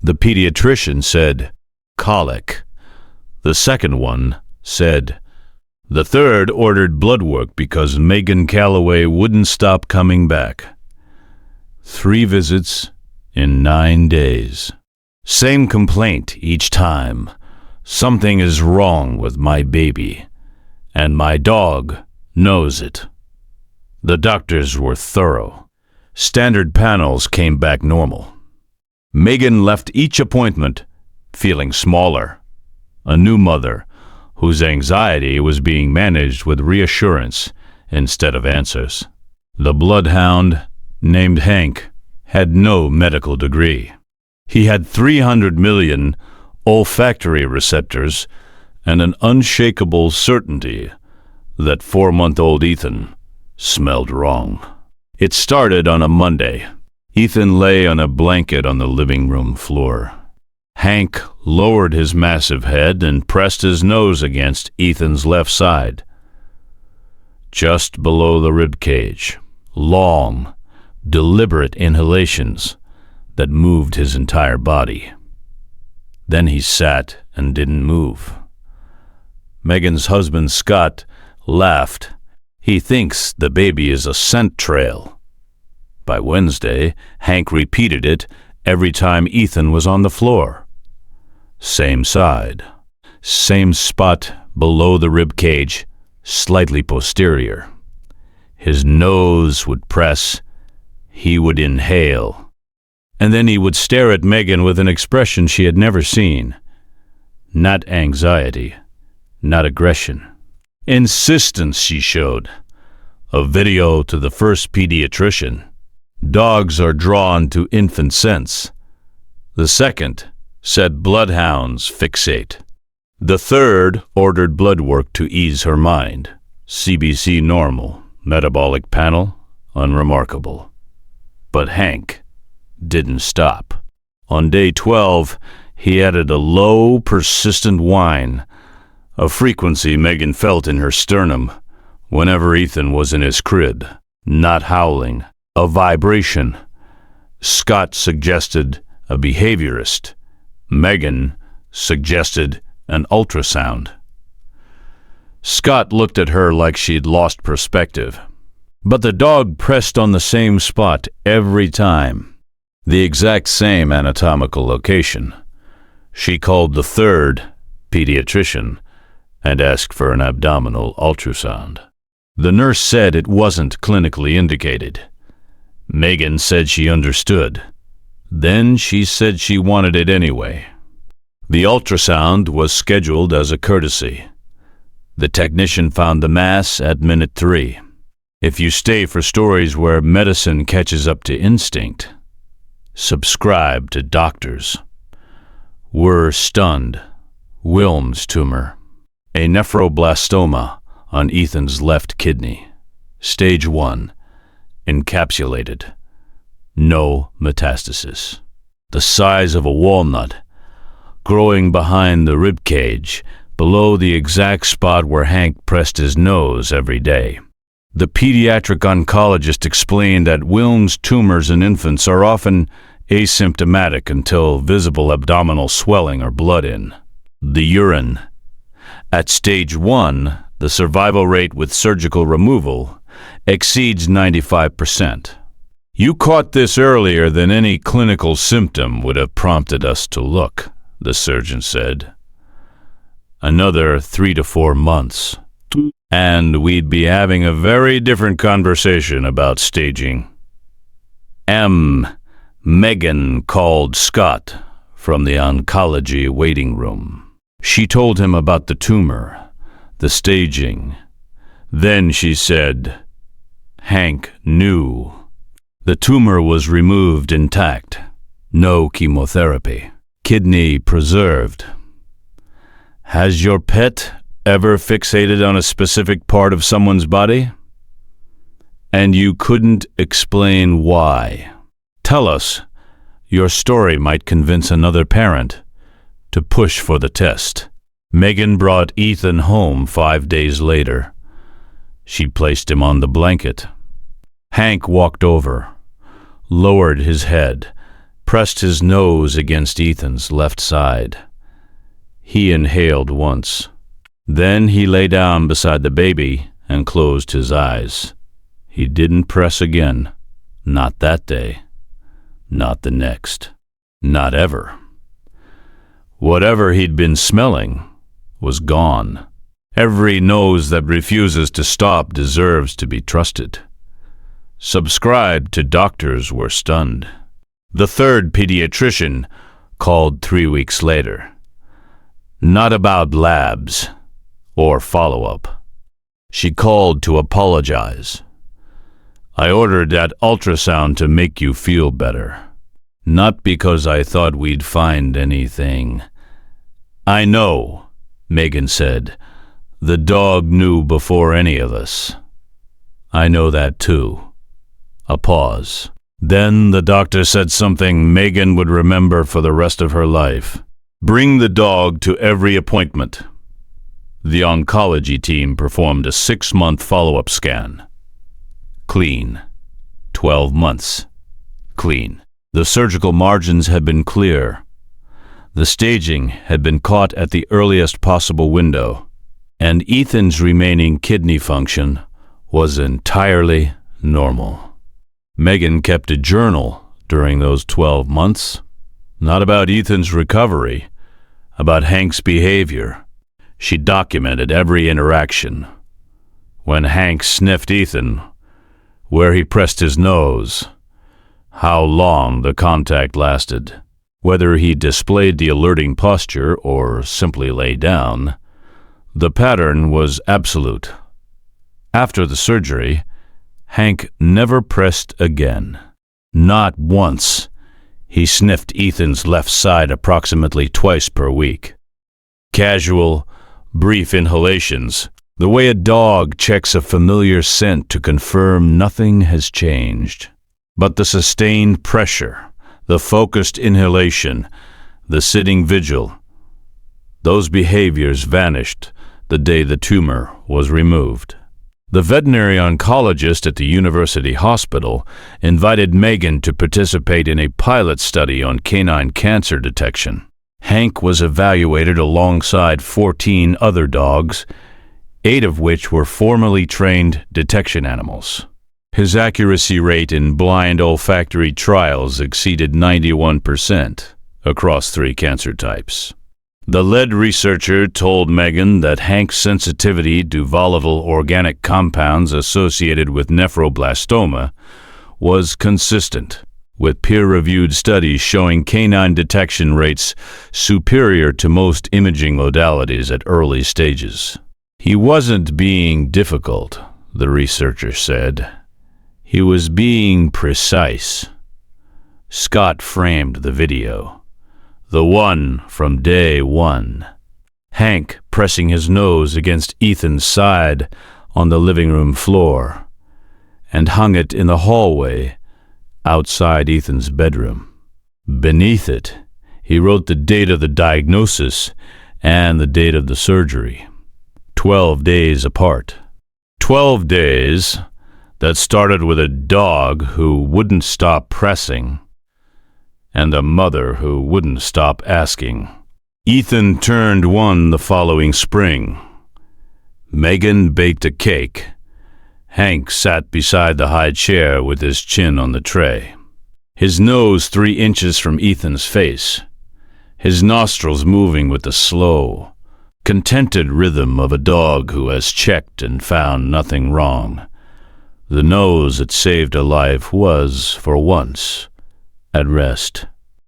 The pediatrician said, colic. The second one said, the third ordered blood work because Megan Calloway wouldn't stop coming back. 3 visits in 9 days. Same complaint each time. Something is wrong with my baby, and my dog knows it. The doctors were thorough. Standard panels came back normal. Megan left each appointment feeling smaller, a new mother whose anxiety was being managed with reassurance instead of answers. The Bloodhound, named Hank, had no medical degree. He had 300 million olfactory receptors and an unshakable certainty that 4-month-old Ethan smelled wrong. It started on a Monday. Ethan lay on a blanket on the living room floor. Hank lowered his massive head and pressed his nose against Ethan's left side, just below the ribcage. Long, deliberate inhalations that moved his entire body. Then he sat and didn't move. Megan's husband, Scott, laughed. He thinks the baby is a scent trail. By Wednesday, Hank repeated it every time Ethan was on the floor. Same side, same spot below the ribcage, slightly posterior. His nose would press, he would inhale, and then he would stare at Megan with an expression she had never seen. Not anxiety, not aggression. Insistence she showed. A video to the first pediatrician. Dogs are drawn to infant scents. The second said bloodhounds fixate. The third ordered blood work to ease her mind. CBC normal, metabolic panel unremarkable. But Hank didn't stop. On day 12, he added a low, persistent whine, a frequency Megan felt in her sternum whenever Ethan was in his crib. Not howling, a vibration. Scott suggested a behaviorist. Megan suggested an ultrasound. Scott looked at her like she'd lost perspective. But the dog pressed on the same spot every time, the exact same anatomical location. She called the third pediatrician and asked for an abdominal ultrasound. The nurse said it wasn't clinically indicated. Megan said she understood. Then she said she wanted it anyway. The ultrasound was scheduled as a courtesy. The technician found the mass at minute 3. If you stay for stories where medicine catches up to instinct, subscribe to doctors. We're stunned. Wilms tumor. A nephroblastoma on Ethan's left kidney. Stage 1. Encapsulated. No metastasis. The size of a walnut, growing behind the ribcage, below the exact spot where Hank pressed his nose every day. The pediatric oncologist explained that Wilms tumors in infants are often asymptomatic until visible abdominal swelling or blood in the urine. At stage 1, the survival rate with surgical removal exceeds 95%. You caught this earlier than any clinical symptom would have prompted us to look, the surgeon said. Another 3 to 4 months, and we'd be having a very different conversation about staging. Megan called Scott from the oncology waiting room. She told him about the tumor, the staging. Then she said, Hank knew. The tumor was removed intact. No chemotherapy. Kidney preserved. Has your pet ever fixated on a specific part of someone's body? And you couldn't explain why. Tell us. Your story might convince another parent to push for the test. Megan brought Ethan home 5 days later. She placed him on the blanket. Hank walked over, lowered his head, pressed his nose against Ethan's left side. He inhaled once. Then he lay down beside the baby and closed his eyes. He didn't press again. Not that day. Not the next. Not ever. Whatever he'd been smelling was gone. Every nose that refuses to stop deserves to be trusted. Subscribed to doctors were stunned. The third pediatrician called 3 weeks later. Not about labs or follow-up. She called to apologize. I ordered that ultrasound to make you feel better. Not because I thought we'd find anything. I know, Megan said. The dog knew before any of us. I know that too. A pause. Then the doctor said something Megan would remember for the rest of her life. Bring the dog to every appointment. The oncology team performed a 6-month follow-up scan. Clean. 12 months. Clean. The surgical margins had been clear. The staging had been caught at the earliest possible window, and Ethan's remaining kidney function was entirely normal. Megan kept a journal during those 12 months, not about Ethan's recovery, about Hank's behavior. She documented every interaction. When Hank sniffed Ethan, where he pressed his nose, how long the contact lasted, whether he displayed the alerting posture or simply lay down. The pattern was absolute. After the surgery, Hank never pressed again. Not once. He sniffed Ethan's left side approximately twice per week. Casual, brief inhalations, the way a dog checks a familiar scent to confirm nothing has changed. But the sustained pressure, the focused inhalation, the sitting vigil, those behaviors vanished the day the tumor was removed. The veterinary oncologist at the university hospital invited Megan to participate in a pilot study on canine cancer detection. Hank was evaluated alongside 14 other dogs, 8 of which were formally trained detection animals. His accuracy rate in blind olfactory trials exceeded 91% across 3 cancer types. The lead researcher told Megan that Hank's sensitivity to volatile organic compounds associated with nephroblastoma was consistent, with peer-reviewed studies showing canine detection rates superior to most imaging modalities at early stages. He wasn't being difficult, the researcher said. He was being precise. Scott framed the video. The one from day one. Hank pressing his nose against Ethan's side on the living room floor, and hung it in the hallway outside Ethan's bedroom. Beneath it, he wrote the date of the diagnosis and the date of the surgery, 12 days apart. 12 days that started with a dog who wouldn't stop pressing and a mother who wouldn't stop asking. Ethan turned 1 the following spring. Megan baked a cake. Hank sat beside the high chair with his chin on the tray, his nose 3 inches from Ethan's face, his nostrils moving with the slow, contented rhythm of a dog who has checked and found nothing wrong. The nose that saved a life was, for once, at rest.